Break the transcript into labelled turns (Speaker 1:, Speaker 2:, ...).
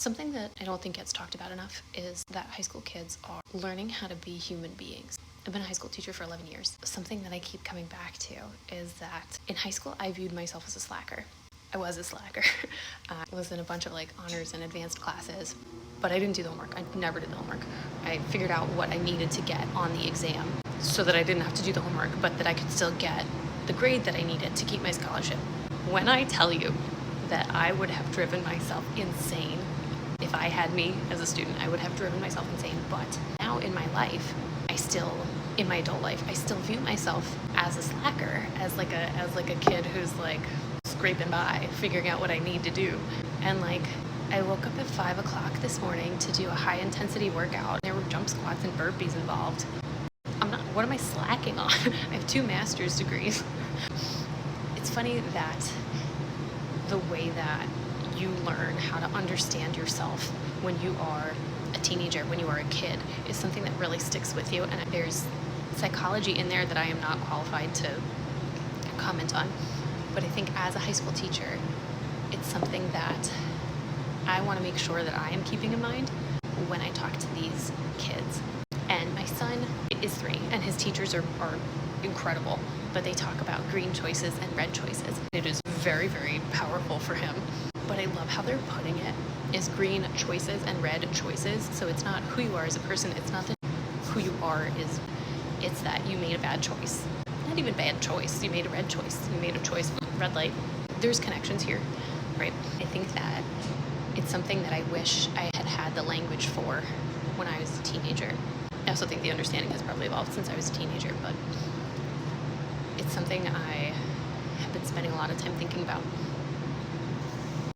Speaker 1: Something that I don't think gets talked about enough is that high school kids are learning how to be human beings. I've been a high school teacher for 11 years. Something that I keep coming back to is that in high school, I viewed myself as a slacker. I was a slacker. I was in a bunch of honors and advanced classes, but I didn't do the homework. I never did the homework. I figured out what I needed to get on the exam so that I didn't have to do the homework, but that I could still get the grade that I needed to keep my scholarship. When I tell you that I would have driven myself insane if I had me as a student, I would have driven myself insane. But now in my life, in my adult life, I still view myself as a slacker, as a kid who's scraping by, figuring out what I need to do. And I woke up at 5 o'clock this morning to do a high intensity workout. There were jump squats and burpees involved. What am I slacking on? I have 2 master's degrees. It's funny that the way that you learn how to understand yourself when you are a teenager, when you are a kid, is something that really sticks with you. And there's psychology in there that I am not qualified to comment on. But I think as a high school teacher, it's something that I want to make sure that I am keeping in mind when I talk to these kids. And my son is 3, and his teachers are incredible, but they talk about green choices and red choices. It is very, very powerful for him. But I love how they're putting it is green choices and red choices. So it's not who you are as a person. It's not that who you are is, it's that you made a bad choice. Not even bad choice. You made a red choice. You made a choice. Red light. There's connections here, right? I think that it's something that I wish I had had the language for when I was a teenager. I also think the understanding has probably evolved since I was a teenager, but it's something I have been spending a lot of time thinking about.